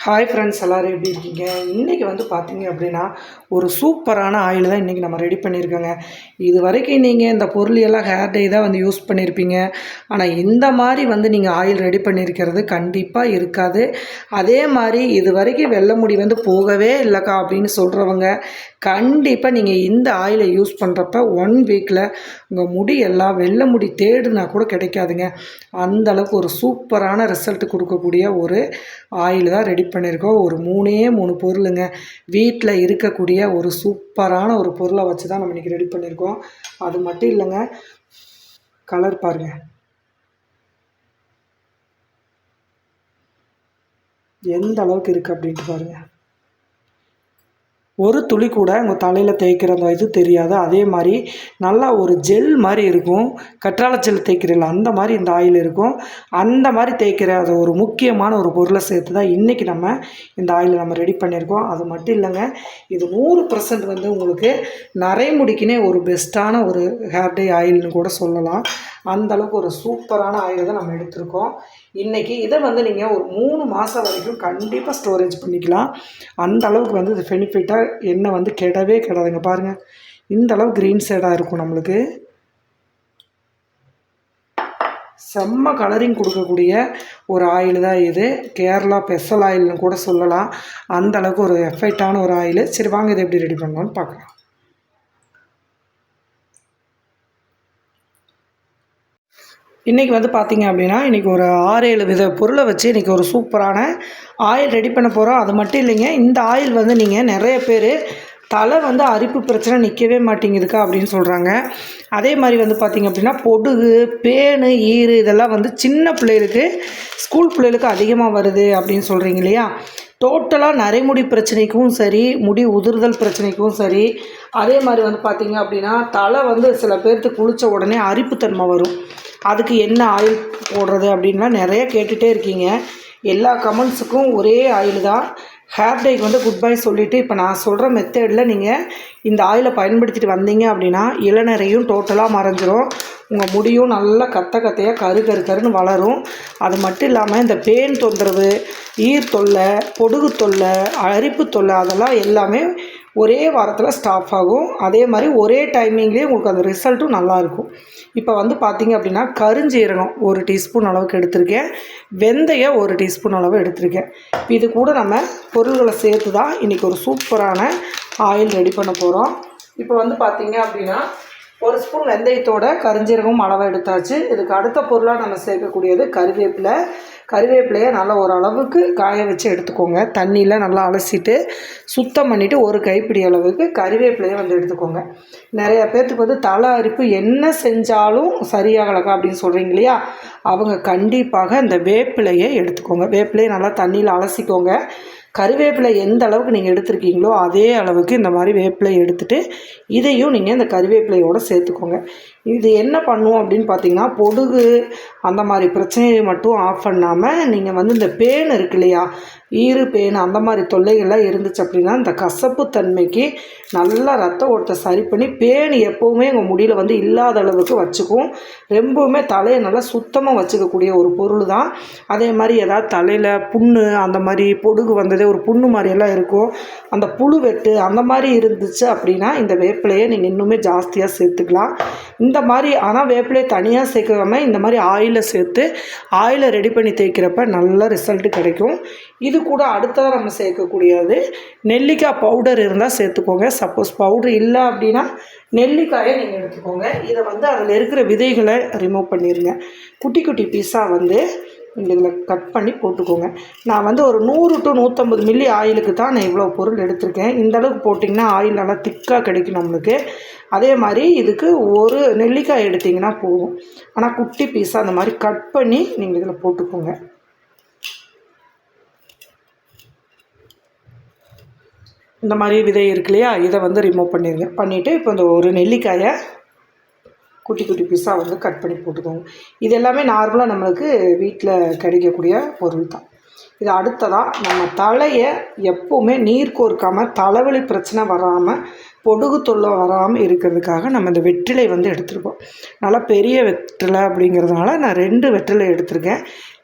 Hi friends, எல்லோரும் எப்படி இருக்கீங்க? இன்றைக்கி பார்த்தீங்க அப்படின்னா ஒரு சூப்பரான ஆயில் தான் இன்றைக்கி நம்ம ரெடி பண்ணியிருக்கோங்க. இது வரைக்கும் நீங்கள் இந்த பொருள் எல்லாம் ஹேர் டை தான் யூஸ் பண்ணியிருப்பீங்க. ஆனால் இந்த மாதிரி நீங்கள் ஆயில் ரெடி பண்ணியிருக்கிறது கண்டிப்பாக இருக்காது. அதே மாதிரி இது வரைக்கும் வெள்ளை முடி போகவே இல்லைக்கா அப்படின்னு சொல்கிறவங்க கண்டிப்பாக நீங்கள் இந்த ஆயிலை யூஸ் பண்ணுறப்ப 1 வீக்கில் உங்கள் முடி எல்லாம் வெள்ளை முடி தேடுனா கூட கிடைக்காதுங்க. அந்தளவுக்கு ஒரு சூப்பரான ரிசல்ட் கொடுக்கக்கூடிய ஒரு ஆயில் தான் ரெடி பண்ணியிருக்கோம். ஒரு 3 பொருளுங்க. வீட்டில் இருக்கக்கூடிய ஒரு சூப்பரான ஒரு பொருளை வச்சு தான் நம்ம இன்றைக்கி ரெடி பண்ணியிருக்கோம். அது மட்டும் இல்லைங்க, கலர் பாருங்கள் எந்த அளவுக்கு இருக்குது அப்படின்ட்டு பாருங்கள். ஒரு துளி கூட உங்கள் தலையில் தேய்க்கிற அந்த இது தெரியாது. அதே மாதிரி நல்லா ஒரு ஜெல் மாதிரி இருக்கும். கற்றாழை ஜெல் தேய்க்கிறீங்களா அந்த மாதிரி இந்த ஆயில் இருக்கும். அந்த மாதிரி தேய்க்கிற அது ஒரு முக்கியமான ஒரு பொருளை சேர்த்து தான் இன்றைக்கி நம்ம இந்த ஆயிலை நம்ம ரெடி பண்ணியிருக்கோம். அது மட்டும் இல்லைங்க, இது 100% உங்களுக்கு நரைமுடிக்குனே ஒரு பெஸ்ட்டான ஒரு ஹேர் டை ஆயில்னு கூட சொல்லலாம். அந்தளவுக்கு ஒரு சூப்பரான ஆயில் தான் நம்ம எடுத்திருக்கோம் இன்றைக்கி. இதை நீங்கள் ஒரு 3 மாதம் வரைக்கும் கண்டிப்பாக ஸ்டோரேஜ் பண்ணிக்கலாம். அந்த அளவுக்கு இது பெனிஃபிட்டாக எண்ணெய் கெடவே கெடாதுங்க. பாருங்கள், இந்த அளவு க்ரீன் ஷேடாக இருக்கும். நம்மளுக்கு செம்ம கலரிங் கொடுக்கக்கூடிய ஒரு ஆயில் தான் இது. கேரளா ஸ்பெஷல் ஆயில்னு கூட சொல்லலாம். அந்த அளவுக்கு ஒரு எஃபெக்டான ஒரு ஆயில். சரி வாங்க, இதை எப்படி ரெடி பண்ணலாம்னு பார்க்கலாம். இன்றைக்கி பார்த்தீங்க அப்படின்னா இன்றைக்கி ஒரு 6-7 வித பொருளை வச்சு இன்றைக்கி ஒரு சூப்பரான ஆயில் ரெடி பண்ண போகிறோம். அது மட்டும் இல்லைங்க, இந்த ஆயில் நீங்கள் நிறைய பேர் தலை அரிப்பு பிரச்சனை நிற்கவே மாட்டேங்குதுக்கா அப்படின்னு சொல்கிறாங்க. அதே மாதிரி பார்த்திங்க அப்படின்னா பொடுகு, பேனு, ஈறு இதெல்லாம் சின்ன பிள்ளைகளுக்கு, ஸ்கூல் பிள்ளைகளுக்கு அதிகமாக வருது அப்படின்னு சொல்கிறீங்க இல்லையா? டோட்டலாக நரைமுடி பிரச்சனைக்கும் சரி, முடி உதிர்தல் பிரச்சனைக்கும் சரி, அதே மாதிரி பார்த்திங்க அப்படின்னா தலை சில பேர்த்துக்கு குளித்த உடனே அரிப்புத்தன்மை வரும். அதுக்கு என்ன ஆயில் போடுறது அப்படின்லாம் நிறைய கேட்டுகிட்டே இருக்கீங்க. எல்லா கமெண்ட்ஸுக்கும் ஒரே ஆயில் தான். ஹேர் டைக்கு குட் பை சொல்லிவிட்டு இப்போ நான் சொல்கிற மெத்தடில் நீங்கள் இந்த ஆயிலை பயன்படுத்திட்டு வந்தீங்க அப்படின்னா இளநரையும் டோட்டலாக மறைஞ்சிரும். உங்கள் முடியும் நல்லா கத்தையாக கருன்னு வளரும். அது மட்டும் இல்லாமல் இந்த பேன் தொந்தரவு, ஈர் தொல்லை, பொடுகு தொல்லை, அரிப்பு தொல்லை அதெல்லாம் எல்லாமே ஒரே வாரத்தில் ஸ்டாப் ஆகும். அதே மாதிரி ஒரே டைமிங்லேயே உங்களுக்கு அந்த ரிசல்ட்டும் நல்லாயிருக்கும். இப்போ பார்த்திங்க அப்படின்னா கருஞ்சீரகம் 1 டீஸ்பூன் அளவுக்கு எடுத்திருக்கேன். வெந்தயம் 1 டீஸ்பூன் அளவு எடுத்திருக்கேன். இது கூட நம்ம பொருள்களை சேர்த்து தான் இன்றைக்கி ஒரு சூப்பரான ஆயில் ரெடி பண்ண போகிறோம். இப்போ பார்த்திங்க அப்படின்னா 1 ஸ்பூன் வெந்தயத்தோட கருஞ்சீரகம் அளவை எடுத்தாச்சு. இதுக்கு அடுத்த பொருளாக நம்ம சேர்க்கக்கூடியது கருவேப்பிலை. கருவேப்பிலையை நல்லா ஓரளவுக்கு காய வச்சு எடுத்துக்கோங்க. தண்ணியில் நல்லா அலசிட்டு சுத்தம் பண்ணிவிட்டு 1 கைப்பிடி அளவுக்கு கருவேப்பிலையை எடுத்துக்கோங்க. நிறைய பேர்த்துக்கு தலை அரிப்பு என்ன செஞ்சாலும் சரியாகலக்கா அப்படின்னு சொல்கிறீங்க இல்லையா? அவங்க கண்டிப்பாக இந்த வேப்பிலையை எடுத்துக்கோங்க. வேப்பிலையை நல்லா தண்ணியில் அலசிக்கோங்க. கருவேப்பிலை எந்த அளவுக்கு நீங்கள் எடுத்துருக்கீங்களோ அதே அளவுக்கு இந்த மாதிரி வேப்பிலை எடுத்துகிட்டு இதையும் நீங்கள் இந்த கருவேப்பிலையோடு சேர்த்துக்கோங்க. இது என்ன பண்ணுவோம் அப்படின்னு பார்த்தீங்கன்னா, பொடுகு அந்த மாதிரி பிரச்சனையை மட்டும் ஆஃப் பண்ணாமல் நீங்கள் இந்த பேன் இருக்கு இல்லையா, ஈறு பேன் அந்த மாதிரி தொல்லைகள்லாம் இருந்துச்சு அப்படின்னா இந்த கசப்பு தன்மைக்கு நல்லா ரத்த ஓட்டத்தை சரி பண்ணி பேன் எப்போவுமே உங்கள் முடியில் இல்லாத அளவுக்கு வச்சுக்கும். ரொம்பவுமே தலையை நல்லா சுத்தமாக வச்சுக்கக்கூடிய ஒரு பொருள் தான். அதே மாதிரி ஏதாவது தலையில் புண்ணு அந்த மாதிரி பொடுகு ஒரு புண்ணு மாதிரியெல்லாம் இருக்கும், அந்த புழு வெட்டு அந்த மாதிரி இருந்துச்சு அப்படின்னா இந்த வேப்பிலையை நீங்கள் இன்னுமே ஜாஸ்தியாக சேர்த்துக்கலாம். இந்த மாதிரி ஆனால் வேப்பிலையை தனியாக சேர்க்காமல் இந்த மாதிரி ஆயிலை சேர்த்து ஆயிலை ரெடி பண்ணி தேய்க்கிறப்ப நல்ல ரிசல்ட்டு கிடைக்கும். இது கூட அடுத்ததாக நம்ம சேர்க்கக்கூடியது நெல்லிக்காய் பவுடர் இருந்தால் சேர்த்துக்கோங்க. சப்போஸ் பவுடர் இல்லை அப்படின்னா நெல்லிக்காயை நீங்கள் எடுத்துக்கோங்க. இதை அதில் இருக்கிற விதைகளை ரிமூவ் பண்ணிடுங்க. குட்டி குட்டி பீஸாக இதில் கட் பண்ணி போட்டுக்கோங்க. நான் ஒரு 100 to 150 மில்லி ஆயிலுக்கு தான் நான் இவ்வளோ பொருள் எடுத்திருக்கேன். இந்தளவுக்கு போட்டிங்கன்னா ஆயில் நல்லா திக்காக கிடைக்கும் நம்மளுக்கு. அதே மாதிரி இதுக்கு 1 நெல்லிக்காய் எடுத்திங்கன்னா போதும். ஆனால் குட்டி பீஸாக அந்த மாதிரி கட் பண்ணி நீங்கள் இதில் போட்டுக்கோங்க. இந்த மாதிரி விதை இருக்கு இல்லையா, இதை ரிமூவ் பண்ணிடுங்க. பண்ணிவிட்டு இப்போ இந்த 1 நெல்லிக்காயை குட்டி குட்டி பீஸாக கட் பண்ணி போட்டுக்கோங்க. இது எல்லாமே நார்மலாக நம்மளுக்கு வீட்டில் கிடைக்கக்கூடிய பொருள் தான். இது அடுத்ததாக நம்ம தலையை எப்போவுமே நீர் கோர்க்காமல் தலைவலி பிரச்சனை வராமல் பொடுகு தொல்லை வராமல் இருக்கிறதுக்காக நம்ம இந்த வெற்றிலை வந்து எடுத்துருக்கோம். நல்லா பெரிய வெற்றிலை அப்படிங்கிறதுனால நான் 2 வெற்றிலை எடுத்திருக்கேன்.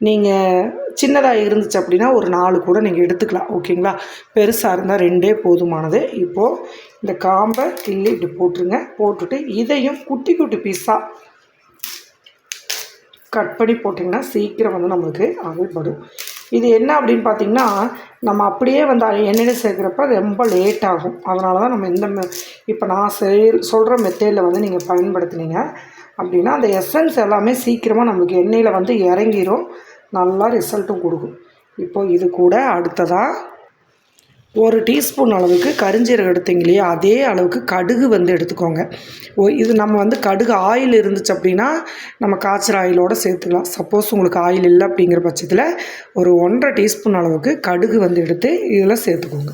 நீங்கள் சின்னதாக இருந்துச்சு அப்படின்னா ஒரு 4 கூட நீங்கள் எடுத்துக்கலாம். ஓகேங்களா? பெருசாக இருந்தால் 2 போதுமானது. இப்போது இந்த காம்பை கிள்ளி இப்படி போட்டுருங்க. போட்டுட்டு இதையும் குட்டி குட்டி பீஸாக கட் பண்ணி போட்டிங்கன்னா சீக்கிரம் வந்து நம்மளுக்கு அவிழ்படும். இது என்ன அப்படின்னு பார்த்திங்கன்னா, நம்ம அப்படியே வந்து எண்ணெயில் சேர்க்குறப்ப ரொம்ப லேட் ஆகும். அதனால தான் நம்ம இந்த இப்போ நான் சொல்கிற மெத்தேடில் வந்து நீங்கள் பயன்படுத்தினீங்க அப்படின்னா அந்த எசன்ஸ் எல்லாமே சீக்கிரமாக நம்மளுக்கு எண்ணெயில் வந்து இறங்கிரும். நல்லா ரிசல்ட்டும் கொடுக்கும். இப்போது இது கூட அடுத்ததாக 1 டீஸ்பூன் அளவுக்கு கருஞ்சீரகம் எடுத்தீங்க இல்லையா, அதே அளவுக்கு கடுகு வந்து எடுத்துக்கோங்க. இது நம்ம வந்து கடுகு ஆயில் இருந்துச்சு அப்படின்னா நம்ம காய்ச்சல் ஆயிலோடு சேர்த்துக்கலாம். சப்போஸ் உங்களுக்கு ஆயில் இல்லை அப்படிங்கிற பட்சத்தில் ஒரு 1.5 டீஸ்பூன் அளவுக்கு கடுகு வந்து எடுத்து இதில் சேர்த்துக்கோங்க.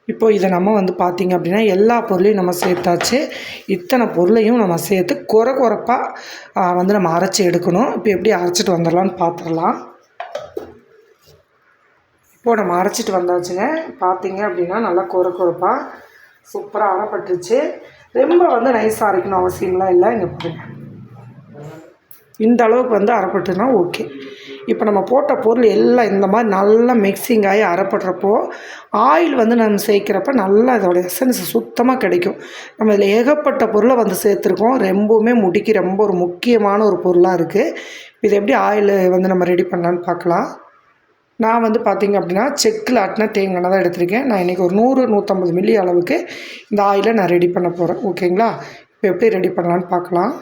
இப்போது இதை நம்ம வந்து பார்த்திங்க அப்படின்னா எல்லா பொருளையும் நம்ம சேர்த்தாச்சு. இத்தனை பொருளையும் நம்ம சேர்த்து குறைப்பாக வந்து நம்ம அரைச்சி எடுக்கணும். இப்போ எப்படி அரைச்சிட்டு வந்துடலான்னு பார்த்துடலாம். இப்போது நம்ம அரைச்சிட்டு வந்தாச்சுங்க. பார்த்திங்க அப்படின்னா நல்லா குறைப்பாக சூப்பராக அரைப்பட்டுருச்சு. ரொம்ப வந்து நைஸாக அரைக்கணும் அவசியம்லாம் இல்லை. இங்கே பாருங்க, இந்த அளவுக்கு வந்து அரைப்பட்டுனா ஓகே. இப்போ நம்ம போட்ட பொருள் எல்லாம் இந்த மாதிரி நல்லா மிக்சிங் ஆகி அரைப்படுறப்போ ஆயில் வந்து நம்ம சேர்க்குறப்ப நல்லா இதோட எசன்ஸ் சுத்தமாக கிடைக்கும். நம்ம இதில் ஏகப்பட்ட பொருளை வந்து சேர்த்துருக்கோம். ரொம்பவுமே முடிக்கு ரொம்ப ஒரு முக்கியமான ஒரு பொருளாக இருக்குது. இது எப்படி ஆயில் வந்து நம்ம ரெடி பண்ணலான்னு பார்க்கலாம். நான் வந்து பார்த்திங்க அப்படின்னா செக்கில் ஆட்டின தேங்காய் தான் எடுத்திருக்கேன். நான் இன்றைக்கி ஒரு 100-150 மில்லி அளவுக்கு இந்த ஆயிலை நான் ரெடி பண்ண போகிறேன். ஓகேங்களா? இப்போ எப்படி ரெடி பண்ணலான்னு பார்க்கலாம்.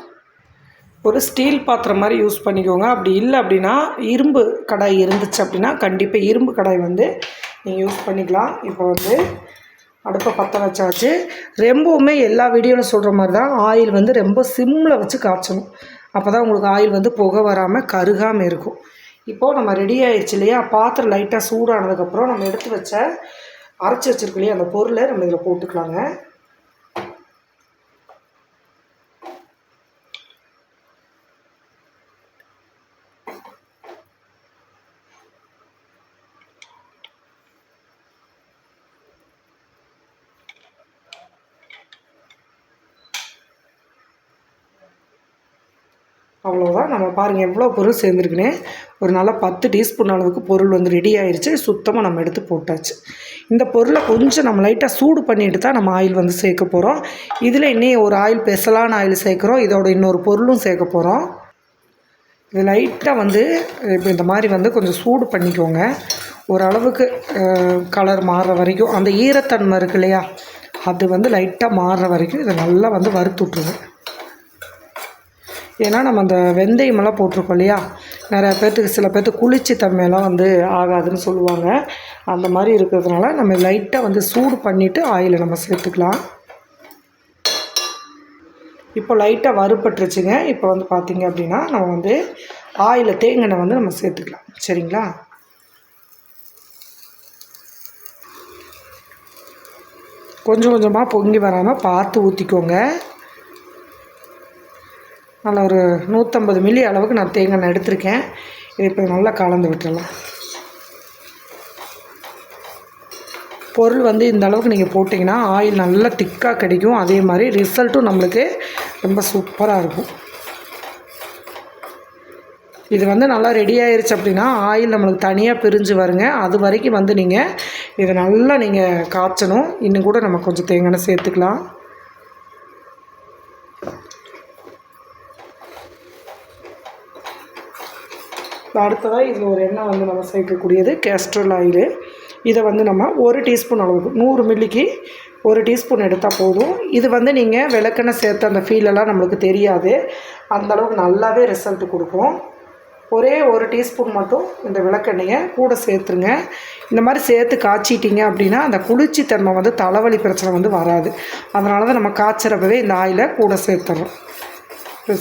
ஒரு ஸ்டீல் பாத்திரம் மாதிரி யூஸ் பண்ணிக்கோங்க. அப்படி இல்லை அப்படின்னா இரும்பு கடாய் இருந்துச்சு அப்படின்னா கண்டிப்பாக இரும்பு கடாய் வந்து நீங்கள் யூஸ் பண்ணிக்கலாம். இப்போ வந்து அடுப்பை பற்ற வச்சாச்சு. ரொம்பவுமே எல்லா வீடியோவில் சொல்கிற மாதிரி தான் ஆயில் வந்து ரொம்ப சிம்மில் வச்சு காய்ச்சணும். அப்போ தான் உங்களுக்கு ஆயில் வந்து புகை வராமல் கருகாமல் இருக்கும். இப்போது நம்ம ரெடி ஆகிடுச்சு இல்லையா, பாத்திரம் லைட்டாக சூடானதுக்கப்புறம் நம்ம எடுத்து வச்ச அரைச்சி வச்சுருக்க இல்லையா அந்த பொருளை நம்ம இதில் போட்டுக்கலாங்க. அவ்வளோதான். நம்ம பாருங்கள் எவ்வளோ பொருள் சேர்ந்துருக்குன்னு. ஒரு நல்லா 10 டீஸ்பூன் அளவுக்கு பொருள் வந்து ரெடி ஆயிடுச்சு. சுத்தமாக நம்ம எடுத்து போட்டாச்சு. இந்த பொருளை கொஞ்சம் நம்ம லைட்டாக சூடு பண்ணிட்டு தான் நம்ம ஆயில் வந்து சேர்க்க போகிறோம். இதில் இன்னும் ஒரு ஆயில் ஸ்பெஷலான ஆயில் சேர்க்குறோம். இதோட இன்னொரு பொருளும் சேர்க்க போகிறோம். இது லைட்டாக வந்து இப்போ இந்த மாதிரி வந்து கொஞ்சம் சூடு பண்ணிக்கோங்க. ஓரளவுக்கு கலர் மாறுற வரைக்கும், அந்த ஈரத்தன்மை இருக்கு இல்லையா, அது வந்து லைட்டாக மாறுற வரைக்கும் இதை நல்லா வந்து வறுத்து விட்ருங்க. ஏன்னா நம்ம அந்த வெந்தயமெல்லாம் போட்டிருக்கோம் இல்லையா, நிறையா பேர்த்துக்கு சில பேர்த்துக்கு குளிர்ச்சி தன்மையெல்லாம் வந்து ஆகாதுன்னு சொல்லுவாங்க. அந்த மாதிரி இருக்கிறதுனால நம்ம லைட்டாக வந்து சூடு பண்ணிவிட்டு ஆயிலை நம்ம சேர்த்துக்கலாம். இப்போ லைட்டாக வறுபட்டுருச்சுங்க. இப்போ வந்து பார்த்திங்க அப்படின்னா நம்ம வந்து ஆயிலில் தேங்காய் வந்து நம்ம சேர்த்துக்கலாம். சரிங்களா? கொஞ்சம் கொஞ்சமாக பொங்கி வராமல் பார்த்து ஊற்றிக்கோங்க. நல்லா ஒரு 150 மில்லி அளவுக்கு நான் தேங்காய் எடுத்திருக்கேன். இது இப்போ நல்லா கலந்து விட்டுடலாம். பொருள் வந்து இந்த அளவுக்கு நீங்கள் போட்டிங்கன்னா ஆயில் நல்லா திக்காக கிடைக்கும். அதே மாதிரி ரிசல்ட்டும் நம்மளுக்கு ரொம்ப சூப்பராக இருக்கும். இது வந்து நல்லா ரெடி ஆயிடுச்சு அப்படின்னா ஆயில் நம்மளுக்கு தனியாக பிரிஞ்சு வருங்க. அது வரைக்கும் வந்து நீங்கள் இதை நல்லா நீங்கள் காய்ச்சணும். இன்னும் கூட நம்ம கொஞ்சம் தேங்காய் சேர்த்துக்கலாம். அடுத்ததாக இதில் ஒரு எண்ணெய் வந்து நம்ம சேர்க்கக்கூடியது கேஸ்ட்ரோல் ஆயிலு. இதை வந்து நம்ம 1 டீஸ்பூன் அளவுக்கு 100 மில்லிக்கு 1 டீஸ்பூன் எடுத்தால் போதும். இது வந்து நீங்கள் விளக்கெண்ணெய் சேர்த்த அந்த ஃபீலெல்லாம் நம்மளுக்கு தெரியாது. அந்தளவுக்கு நல்லாவே ரிசல்ட் கொடுக்கும். ஒரே 1 டீஸ்பூன் மட்டும் இந்த விளக்கெண்ணெயை கூட சேர்த்துருங்க. இந்த மாதிரி சேர்த்து காய்ச்சிட்டிங்க அப்படின்னா அந்த குளிர்ச்சி தன்மை வந்து தலைவலி பிரச்சனை வந்து வராது. அதனால தான் நம்ம காய்ச்சறப்பவே இந்த ஆயிலை கூட சேர்த்துறோம்.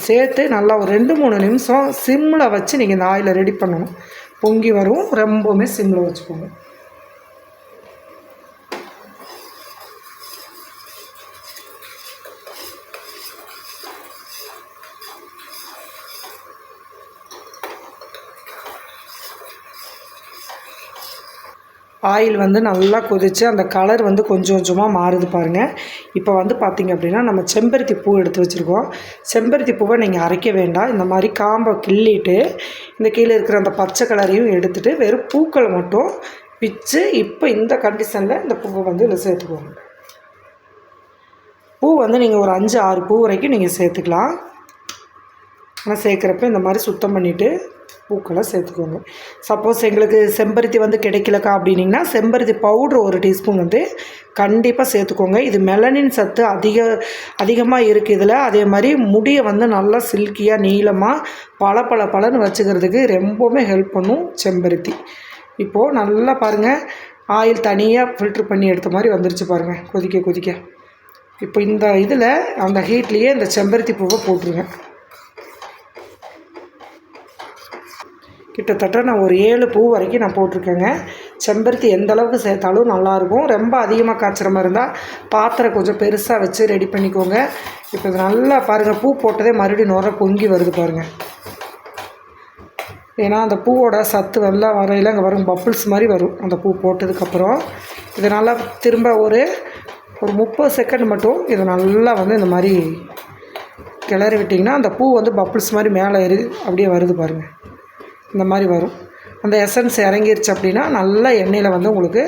சேர்த்து நல்லா ஒரு 2-3 நிமிஷம் சிம்மில் வச்சு நீங்கள் இந்த ஆயிலை ரெடி பண்ணணும். பொங்கி வரும். ரொம்பவுமே சிம்மில் வச்சுக்கோங்க. ஆயில் வந்து நல்லா கொதித்து அந்த கலர் வந்து கொஞ்சம் கொஞ்சமாக மாறுது பாருங்கள். இப்போ வந்து பார்த்திங்க அப்படின்னா நம்ம செம்பருத்தி பூ எடுத்து வச்சுருக்கோம். செம்பருத்தி பூவை நீங்கள் அரைக்க வேண்டாம். இந்த மாதிரி காம்பை கிள்ளிட்டு இந்த கீழே இருக்கிற அந்த பச்சை கலரையும் எடுத்துகிட்டு வெறும் பூக்களை மட்டும் பிச்சு இப்போ இந்த கண்டிஷனில் இந்த பூவை வந்து இதில் சேர்த்துக்குவோங்க. பூ வந்து நீங்கள் ஒரு 5-6 பூ வரைக்கும் நீங்கள் சேர்த்துக்கலாம். ஆனால் சேர்க்குறப்ப இந்த மாதிரி சுத்தம் பண்ணிவிட்டு பூக்களை சேர்த்துக்கோங்க. சப்போஸ் எங்களுக்கு செம்பருத்தி வந்து கிடைக்கலக்கா அப்படின்னிங்கன்னா செம்பருத்தி பவுட்ரு 1 டீஸ்பூன் வந்து கண்டிப்பாக சேர்த்துக்கோங்க. இது மெலனின் சத்து அதிகமாக இருக்குது இதில். அதே மாதிரி முடியை வந்து நல்லா சில்கியாக நீளமாக பளன்னு வச்சுக்கிறதுக்கு ரொம்பவுமே ஹெல்ப் பண்ணும் செம்பருத்தி. இப்போது நல்லா பாருங்கள், ஆயில் தனியாக ஃபில்ட்ரு பண்ணி எடுத்த மாதிரி வந்துருச்சு பாருங்கள் கொதிக்க. இப்போ இந்த இதில் அந்த ஹீட்லேயே இந்த செம்பருத்தி பூவை போட்டுருங்க. கிட்டத்தட்ட நான் ஒரு 7 பூ வரைக்கும் நான் போட்டிருக்கேங்க. செம்பருத்தி எந்த அளவுக்கு சேர்த்தாலும் நல்லாயிருக்கும். ரொம்ப அதிகமாக காய்ச்சுற மாதிரி இருந்தால் பாத்திரம் கொஞ்சம் பெருசாக வச்சு ரெடி பண்ணிக்கோங்க. இப்போ இது நல்லா பாருங்கள், பூ போட்டதே மறுபடியும் நுர பொங்கி வருது பாருங்கள். ஏன்னா அந்த பூவோட சத்து நல்லா வரையில் அங்கே வரும், பப்புள்ஸ் மாதிரி வரும் அந்த பூ போட்டதுக்கப்புறம். இதை நல்லா திரும்ப ஒரு 30 செகண்ட் மட்டும் இதை நல்லா வந்து இந்த மாதிரி கிளறி விட்டிங்கன்னா அந்த பூ வந்து பப்புள்ஸ் மாதிரி மேலே அப்படியே வருது பாருங்கள். இந்த மாதிரி வரும். அந்த எசன்ஸ் இறங்கிருச்சு அப்படின்னா நல்லா எண்ணெயில் வந்து உங்களுக்கு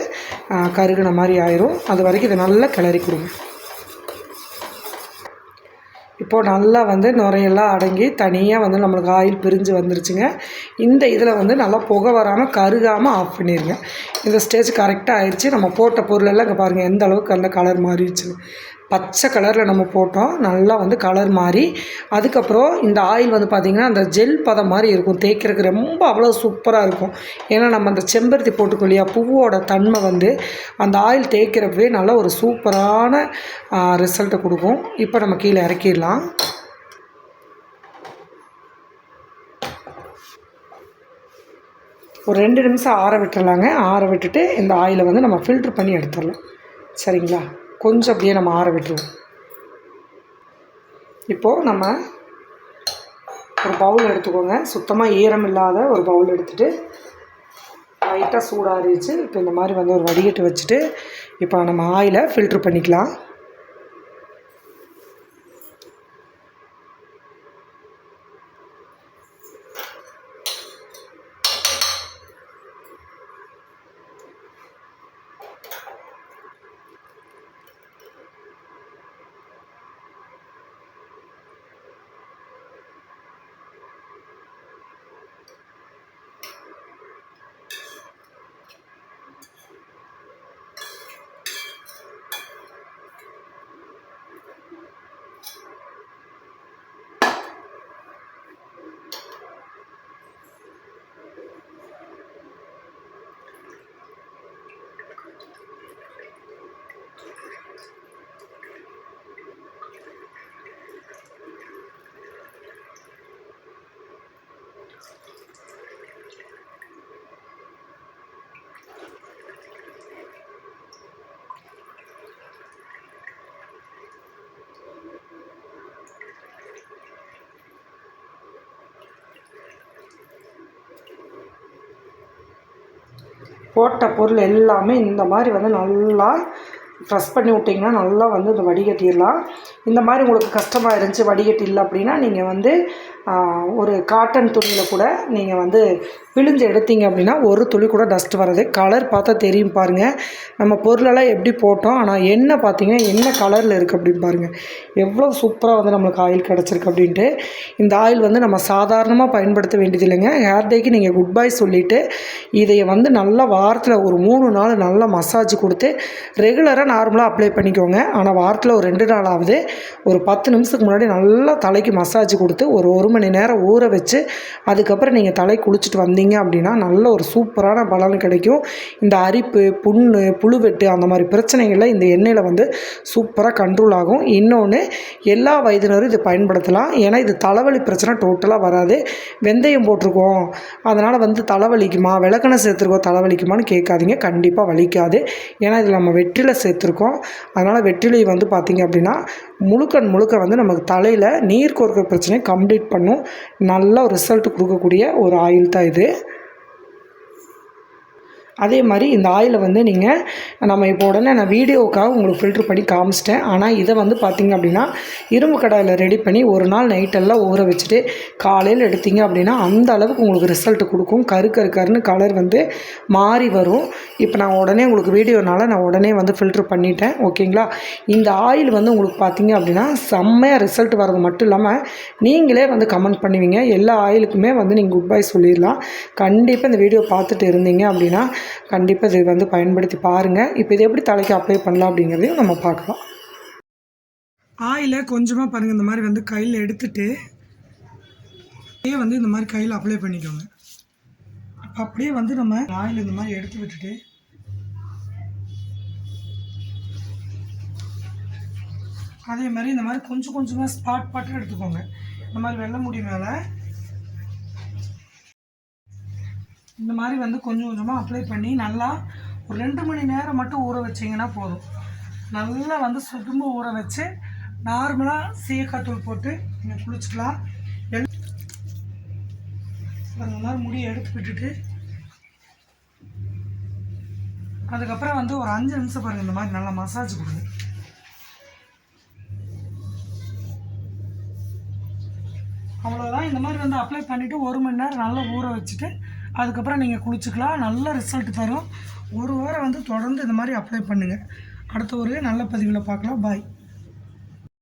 கருகின மாதிரி ஆயிரும். அது வரைக்கும் இதை நல்லா கிளறி கொடுங்க. இப்போது நல்லா வந்து நுரையெல்லாம் அடங்கி தனியாக வந்து நம்மளுக்கு ஆயில் பிரிஞ்சு வந்துருச்சுங்க. இந்த இதில் வந்து நல்லா புகை வராமல் கருகாமல் ஆஃப் பண்ணிடுங்க. இந்த ஸ்டேஜ் கரெக்டாக ஆயிடுச்சு. நம்ம போட்ட பொருளெல்லாம் இங்கே பாருங்கள் எந்த அளவுக்கு அந்த கலர் மாறிடுச்சு. பச்சை கலரில் நம்ம போட்டோம், நல்லா வந்து கலர் மாறி அதுக்கப்புறம் இந்த ஆயில் வந்து பார்த்திங்கன்னா அந்த ஜெல் பதம் மாதிரி இருக்கும். தேய்க்கிறதுக்கு ரொம்ப அவ்வளோ சூப்பராக இருக்கும். ஏன்னா நம்ம அந்த செம்பருத்தி போட்டுக்கோ இல்லையா, பூவோட தன்மை வந்து அந்த ஆயில் தேய்க்கிறப்பவே நல்லா ஒரு சூப்பரான ரிசல்ட்டை கொடுக்கும். இப்போ நம்ம கீழே இறக்கிடலாம். ஒரு 2 நிமிஷம் ஆற விட்டுறலாங்க. ஆற விட்டுட்டு இந்த ஆயிலை வந்து நம்ம ஃபில்ட்ரு பண்ணி எடுத்துடலாம். சரிங்களா? கொஞ்சம் அப்படியே நம்ம ஆற விட்டுருவோம். இப்போது நம்ம ஒரு பவுல் எடுத்துக்கோங்க. சுத்தமாக ஈரம் இல்லாத ஒரு பவுல் எடுத்துகிட்டு லைட்டாக சூடாறிச்சு. இப்போ இந்த மாதிரி வந்து ஒரு வடிகட்டு வச்சுட்டு இப்போ நம்ம ஆயிலை ஃபில்ட்ரு பண்ணிக்கலாம். போட்ட பொருள் எல்லாமே இந்த மாதிரி வந்து நல்லா ப்ரெஸ் பண்ணி விட்டிங்கன்னா நல்லா வந்து இந்த வடிகட்டிடலாம். இந்த மாதிரி உங்களுக்கு கஷ்டமாக இருந்துச்சு வடிகட்டி இல்லை அப்படின்னா நீங்கள் வந்து ஒரு காட்டன் துணியில் கூட நீங்கள் வந்து பிழிஞ்சு எடுத்தீங்க அப்படின்னா ஒரு துளி கூட டஸ்ட் வராது. கலர் பார்த்தா தெரியும் பாருங்கள். நம்ம பொருளெல்லாம் எப்படி போட்டோம், ஆனால் எண்ணெய் பார்த்தீங்கன்னா என்ன கலரில் இருக்குது அப்படின்னு பாருங்கள். எவ்வளோ சூப்பராக வந்து நம்மளுக்கு ஆயில் கிடச்சிருக்கு அப்படின்ட்டு. இந்த ஆயில் வந்து நம்ம சாதாரணமாக பயன்படுத்த வேண்டியது இல்லைங்க. ஹேர் டேக்கு நீங்கள் குட் பை சொல்லிவிட்டு இதை வந்து நல்லா வாரத்தில் ஒரு 3 நாள் நல்லா மசாஜ் கொடுத்து ரெகுலராக நார்மலாக அப்ளை பண்ணிக்கோங்க. ஆனால் வாரத்தில் ஒரு 2 நாளாவது ஒரு 10 நிமிஷத்துக்கு முன்னாடி நல்லா தலைக்கு மசாஜ் கொடுத்து ஒரு 1 மணி நேரம் ஊற வச்சு அதுக்கப்புறம் நீங்கள் தலை குளிச்சுட்டு வந்தீங்க அப்படின்னா நல்ல ஒரு சூப்பரான பலன் கிடைக்கும். இந்த அரிப்பு, புண்ணு, புழுவெட்டு அந்த மாதிரி பிரச்சனைகளில் இந்த எண்ணெயில் வந்து சூப்பராக கண்ட்ரோல் ஆகும். இன்னொன்று எல்லா வயதினரும் இதை பயன்படுத்தலாம். ஏன்னா இது தலைவலி பிரச்சனை டோட்டலாக வராது. வெந்தயம் போட்டிருக்கோம் அதனால் வந்து தலைவலிக்குமா, விளக்கெண்ணெய் சேர்த்துருக்கோம் தலைவலிக்குமான்னு கேட்காதீங்க. கண்டிப்பாக வலிக்காது. ஏன்னா இதில் நம்ம வெற்றிலை சேர்த்துருக்கோம். அதனால் வெற்றிலை வந்து பார்த்திங்க அப்படின்னா முழுக்க வந்து நமக்கு தலையில் நீர் கோர்க்கிற பிரச்சனையை கம்ப்ளீட் பண்ணும். நல்ல ஒரு ரிசல்ட் கொடுக்கக்கூடிய ஒரு ஆயில் தான் இது. அதே மாதிரி இந்த ஆயிலை வந்து நீங்கள் நம்ம இப்போ உடனே நான் வீடியோவுக்காக உங்களுக்கு ஃபில்ட்ரு பண்ணி காமிச்சிட்டேன். ஆனால் இதை வந்து பார்த்திங்க அப்படின்னா இரும்பு கடாயில் ரெடி பண்ணி ஒரு நாள் நைட்டெல்லாம் ஊற வச்சுட்டு காலையில் எடுத்தீங்க அப்படின்னா அந்த அளவுக்கு உங்களுக்கு ரிசல்ட் கொடுக்கும். கருன்னு கலர் வந்து மாறி வரும். இப்போ நான் உடனே உங்களுக்கு வீடியோனால நான் உடனே வந்து ஃபில்ட்ரு பண்ணிட்டேன். ஓகேங்களா? இந்த ஆயில் வந்து உங்களுக்கு பார்த்திங்க அப்படின்னா செம்மையாக ரிசல்ட் வர்றது மட்டும் இல்லாமல் நீங்களே வந்து கமெண்ட் பண்ணுவீங்க. எல்லா ஆயிலுக்குமே வந்து நீங்கள் குட் பை சொல்லிடலாம். கண்டிப்பாக இந்த வீடியோ பார்த்துட்டு இருந்தீங்க அப்படின்னா கண்டிப்பாக இதை வந்து பயன்படுத்தி பாருங்கள். இப்போ இதை எப்படி தலைக்கு அப்ளை பண்ணலாம் அப்படிங்கிறதையும் நம்ம பார்க்கலாம். ஆயிலை கொஞ்சமாக பாருங்கள், இந்த மாதிரி வந்து கையில் எடுத்துட்டு வந்து இந்த மாதிரி கையில் அப்ளை பண்ணிக்கோங்க. அப்படியே வந்து நம்ம ஆயில் இந்த மாதிரி எடுத்து விட்டுட்டு அதே மாதிரி இந்த மாதிரி கொஞ்சம் கொஞ்சமாக ஸ்பாட் எடுத்துக்கோங்க. இந்த மாதிரி வெள்ளை முடி மேலே இந்த மாதிரி வந்து கொஞ்சம் கொஞ்சமாக அப்ளை பண்ணி நல்லா ஒரு 2 மணி நேரம் மட்டும் ஊற வச்சிங்கன்னா போதும். நல்லா வந்து சுடும்பு ஊற வச்சு நார்மலாக சீயக்காத்தூள் போட்டு நீங்கள் குளிச்சுக்கலாம். அந்த மாதிரி முடியை எடுத்து விட்டுட்டு அதுக்கப்புறம் வந்து ஒரு 5 நிமிஷம் பாருங்கள் இந்த மாதிரி நல்லா மசாஜ் கொடுங்க. அவ்வளோதான். இந்த மாதிரி வந்து அப்ளை பண்ணிவிட்டு 1 மணி நேரம் நல்லா ஊற வச்சுட்டு அதுக்கப்புறம் நீங்கள் குளிச்சுக்கலாம். நல்ல ரிசல்ட் தரும். ஒரு வாரம் வந்து தொடர்ந்து இந்த மாதிரி அப்ளை பண்ணுங்கள். அடுத்த ஒரு நல்ல பதிவில் பார்க்கலாம். பாய்.